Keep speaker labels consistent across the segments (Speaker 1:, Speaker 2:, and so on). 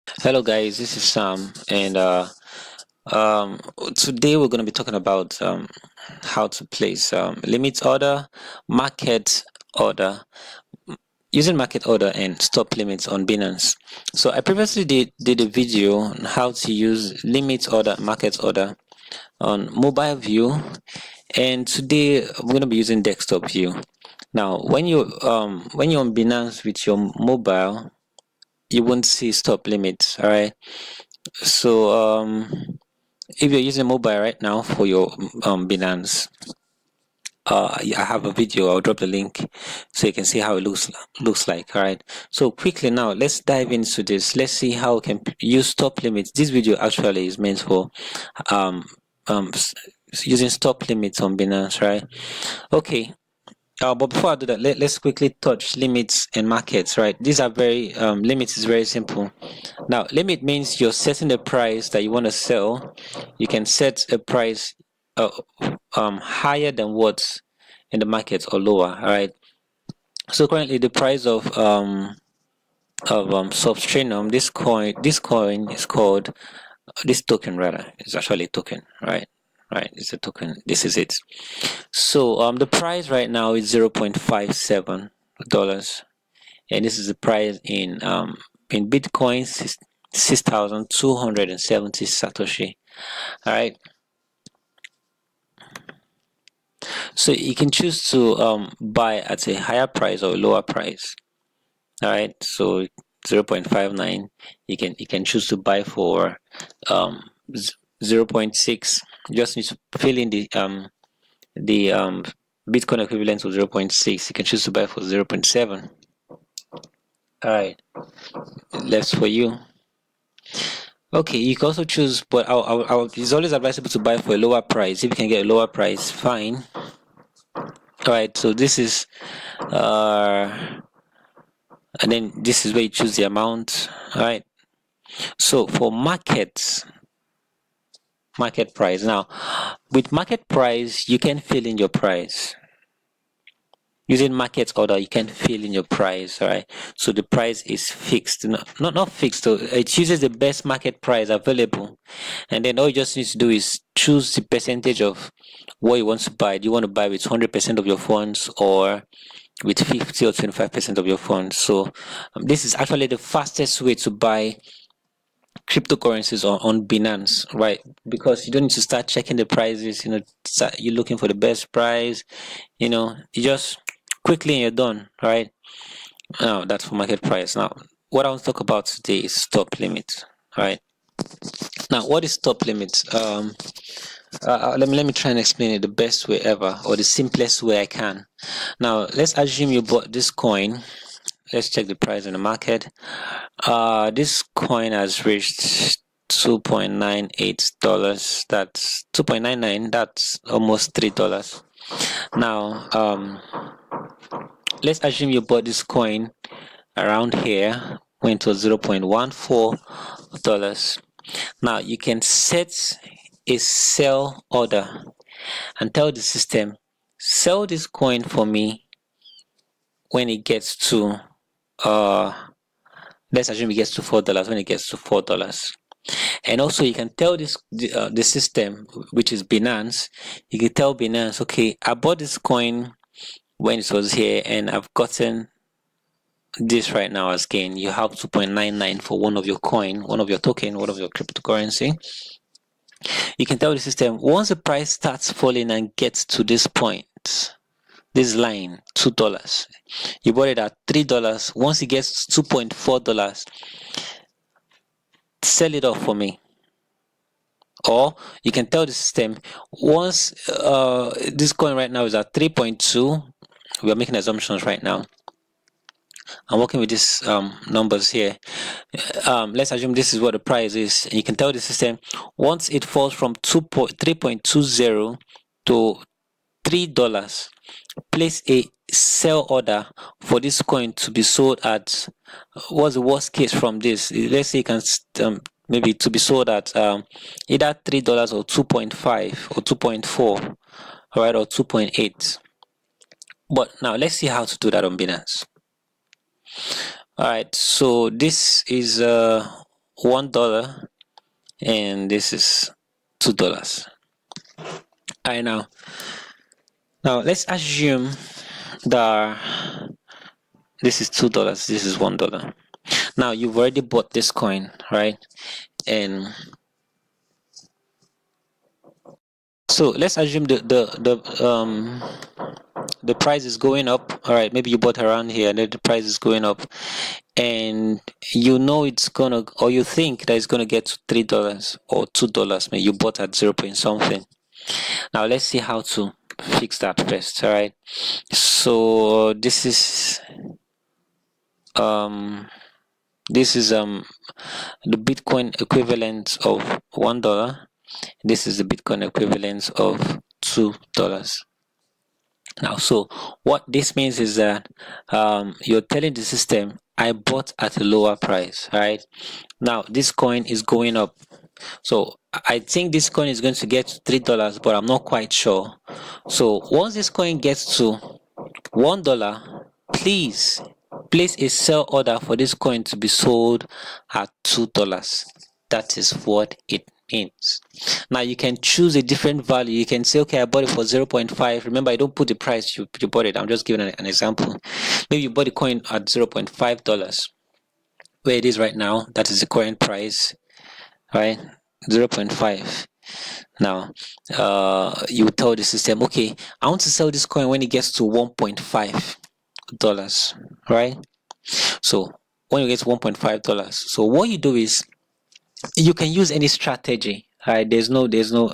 Speaker 1: Hello guys, this is Sam, and um, today we're going to be talking about how to place limit order, market order, using market order and stop limits on Binance. So I previously did a video on how to use limit order, market order on mobile view, and today we're going to be using desktop view. Now, when you're on Binance with your mobile, you won't see stop limits. All right. So if you're using mobile right now for your Binance, I have a video. I'll drop the link so you can see how it looks like. All right. So quickly now, let's dive into this. Let's see how we can use stop limits. This video actually is meant for um, um, using stop limits on Binance, right? Okay. But before I do that, let's quickly touch limits and markets, right? These are very, limits is very simple. Now, limit means you're setting the price that you want to sell. You can set a price uh, higher than what's in the market or lower, all right? So currently the price of Substrinum, this coin is called, this token rather, is actually a token, right? Right, it's a token. This is it. So the price right now is $0.57, and this is the price in Bitcoin, 6,270 Satoshi. All right. So you can choose to buy at a higher price or a lower price. All right. So 0.59, you can choose to buy for um 0.6. You just need to fill in the Bitcoin equivalent to 0.6. You can choose to buy for 0.7. All right, left for you. Okay, you can also choose, but it's always advisable to buy for a lower price. If you can get a lower price, fine. All right, so this is, and then this is where you choose the amount. All right, so for market price. Now, with market price, you can fill in your price. Using market order, you can fill in your price. All right, so the price is fixed, not fixed. So it chooses the best market price available, and then all you just need to do is choose the percentage of what you want to buy. Do you want to buy with 100% of your funds, or with 50 or 25% of your funds? So this is actually the fastest way to buy cryptocurrencies on Binance, right? Because you don't need to start checking the prices. You're looking for the best price. You just quickly and you're done, right? Now that's for market price. Now, what I want to talk about today is stop limit, right? Now, what is stop limit? Let me try and explain it the best way ever, or the simplest way I can. Now, let's assume you bought this coin. Let's check the price in the market. This coin has reached $2.98. That's 2.99. That's almost $3. Now, let's assume you bought this coin around here when it was $0.14. Now you can set a sell order and tell the system, sell this coin for me when it gets to let's assume it gets to $4. When it gets to $4, and also you can tell the system, which is Binance, you can tell Binance, okay, I bought this coin when it was here and I've gotten this right now as gain. You have 2.99 for one of your coin, one of your token, one of your cryptocurrency. You can tell the system, once the price starts falling and gets to this point, this line, $2, you bought it at $3. Once it gets to $2.4, sell it off for me. Or you can tell the system, once this coin right now is at 3.2, we are making assumptions right now. I'm working with these numbers here. Let's assume this is what the price is. And you can tell the system, once it falls from 3.20 to $3, place a sell order for this coin to be sold at, what's the worst case from this? Let's say you can maybe to be sold at either $3 or 2.5 or 2.4, all right, or 2.8. But now let's see how to do that on Binance. All right, so this is $1 and this is $2. All right, now let's assume that this is $2, this is $1. Now you've already bought this coin, right? And so let's assume the price is going up. All right, maybe you bought around here and then the price is going up, and you know it's gonna, or you think that it's gonna get to $3 or $2. Maybe you bought at 0 point something. Now let's see how to fix that first. All right, so this is the Bitcoin equivalent of $1. This is the Bitcoin equivalent of $2. Now, so what this means is that you're telling the system, I bought at a lower price, right? Now this coin is going up, so I think this coin is going to get to $3, but I'm not quite sure. So once this coin gets to $1, please place a sell order for this coin to be sold at $2. That is what it means. Now you can choose a different value. You can say, okay, I bought it for 0.5. Remember, I don't put the price you bought it. I'm just giving an example. Maybe you bought the coin at $0.5, where it is right now. That is the current price, right? 0.5. Now you tell the system, okay, I want to sell this coin when it gets to $1.5, right? So when you get to $1.5, so what you do is you can use any strategy, right? There's no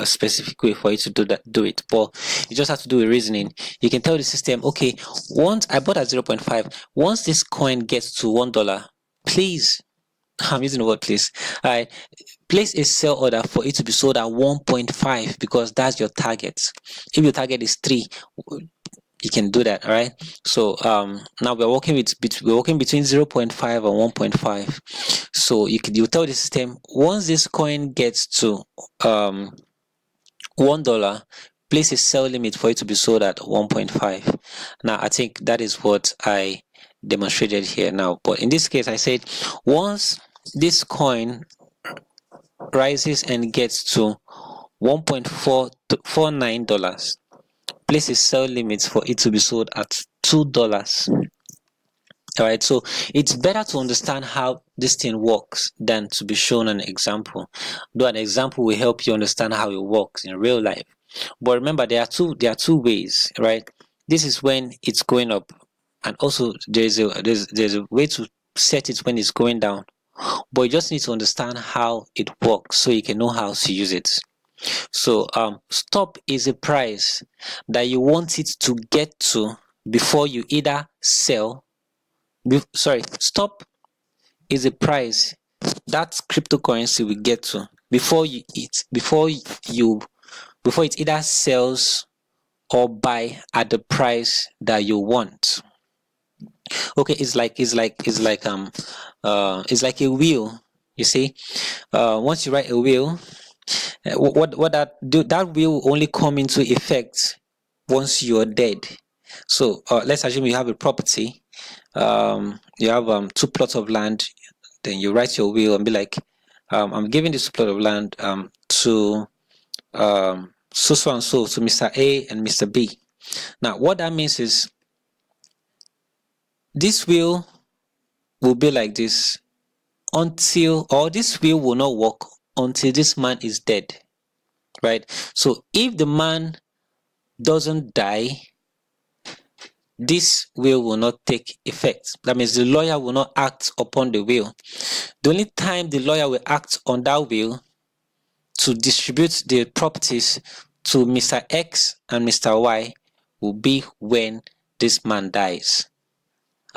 Speaker 1: specific way for you to do it, but you just have to do a reasoning. You can tell the system, okay, once I bought at 0.5, once this coin gets to $1, please, I'm using the word please, all right, place a sell order for it to be sold at 1.5, because that's your target. If your target is 3, you can do that. All right, so now we're working between 0.5 and 1.5. so you tell the system, once this coin gets to $1, place a sell limit for it to be sold at 1.5. Now I think that is what I demonstrated here now, but in this case I said once this coin rises and gets to $1.449, place a sell limit for it to be sold at $2. All right, so it's better to understand how this thing works than to be shown an example, though an example will help you understand how it works in real life. But remember, there are two ways, right? This is when it's going up, and also there's a way to set it when it's going down, but you just need to understand how it works so you can know how to use it. So stop is a price that you want it to get to before you either sell. Stop is a price that cryptocurrency will get to before it either sells or buy at the price that you want. Okay, it's like a will. You see, once you write a will, what that will only come into effect once you're dead. So let's assume you have a property, you have 2 plots of land, then you write your will and be like, I'm giving this plot of land to so and so, to Mr. A and Mr. B. Now what that means is this will be like this this will not work until this man is dead, right? So if the man doesn't die, this will not take effect. That means the lawyer will not act upon the will. The only time the lawyer will act on that will to distribute the properties to Mr. X and Mr. Y will be when this man dies.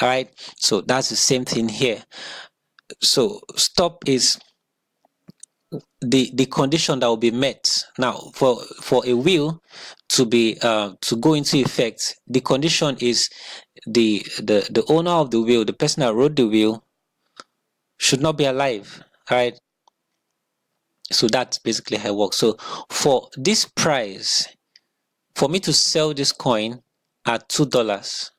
Speaker 1: All right, so that's the same thing here. So stop is the condition that will be met. Now for a will to be to go into effect, the condition is the owner of the will, the person that wrote the will, should not be alive. All right, so that's basically how it works. So for this price, for me to sell this coin at $2,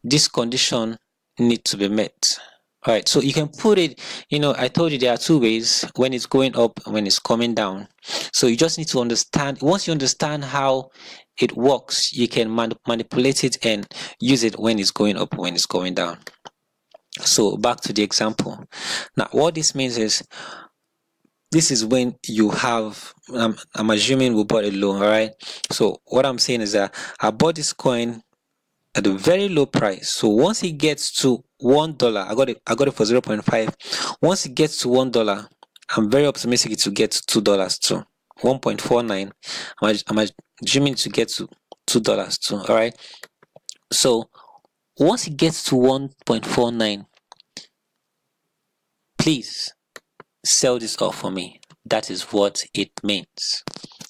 Speaker 1: this condition needs to be met. All right, so you can put it, I told you there are two ways: when it's going up and when it's coming down. So you just need to understand. Once you understand how it works, you can manipulate it and use it when it's going up, when it's going down. So back to the example. Now, what this means is, this is when you have, I'm assuming we bought a loan, all right? So what I'm saying is that I bought this coin at a very low price. So once it gets to $1, I got it for 0.5. Once it gets to $1, I'm very optimistic it will get to $2 too. 1.49. I'm assuming to get to $2 too. All right. So once it gets to 1.49, please sell this off for me. That is what it means.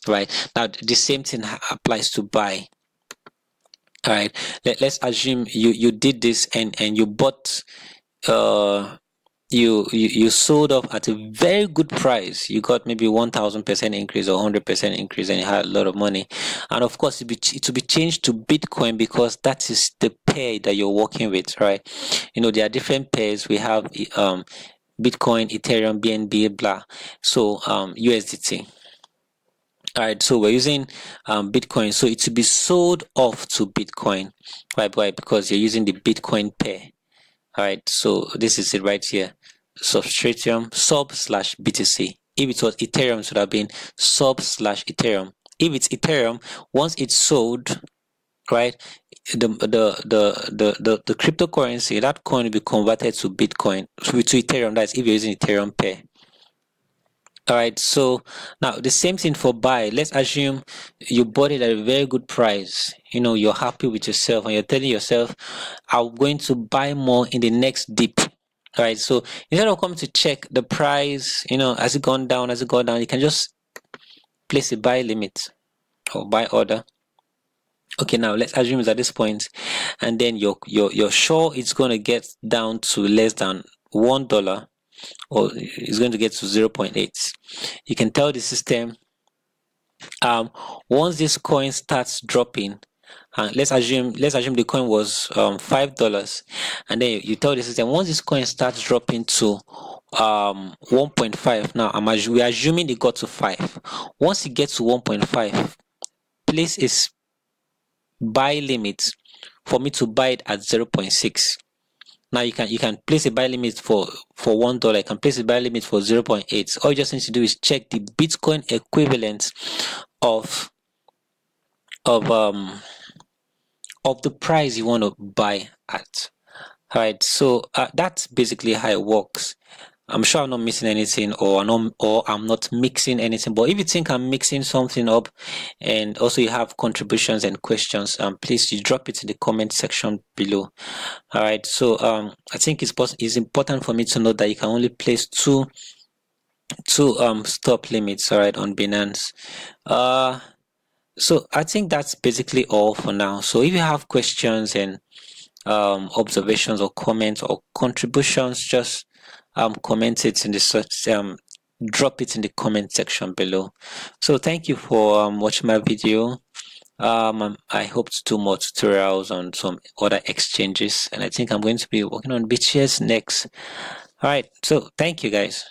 Speaker 1: Right. Now the same thing applies to buy. All right. Let's assume you did this and you bought, you sold off at a very good price. You got maybe 1000% increase or 100% increase, and you had a lot of money. And of course, it will be changed to Bitcoin, because that is the pair that you're working with, right? There are different pairs. We have Bitcoin, Ethereum, BNB, blah. So USDT. All right, so we're using Bitcoin, so it will be sold off to Bitcoin. Why? Because you're using the Bitcoin pair. All right, so this is it right here: substratium sub/BTC. If it was Ethereum, it would have been sub/Ethereum. If it's Ethereum, once it's sold, right, the cryptocurrency, that coin will be converted to Bitcoin, to Ethereum. That's if you're using Ethereum pair. All right, so now the same thing for buy. Let's assume you bought it at a very good price. You're happy with yourself and you're telling yourself, I'm going to buy more in the next dip. All right, so instead of coming to check the price, has it gone down, you can just place a buy limit or buy order. Okay, now let's assume it's at this point, and then you're sure it's going to get down to less than $1, or it's going to get to 0.8. You can tell the system, once this coin starts dropping, let's assume the coin was $5, and then you tell the system, once this coin starts dropping to 1.5. Now we're assuming it got to 5. Once it gets to 1.5, place is buy limit for me to buy it at 0.6. Now you can place a buy limit for $1. You can place a buy limit for 0.8. All you just need to do is check the Bitcoin equivalent of the price you want to buy at. All right, so that's basically how it works. I'm sure I'm not missing anything, or I'm not mixing anything. But if you think I'm mixing something up, and also you have contributions and questions, please you drop it in the comment section below. All right, so I think it's important for me to know that you can only place two stop limits, all right, on Binance. So I think that's basically all for now. So if you have questions and observations or comments or contributions, just comment it in the drop it in the comment section below. So thank you for watching my video. I hope to do more tutorials on some other exchanges, and I think I'm going to be working on BTS next. All right, so thank you guys.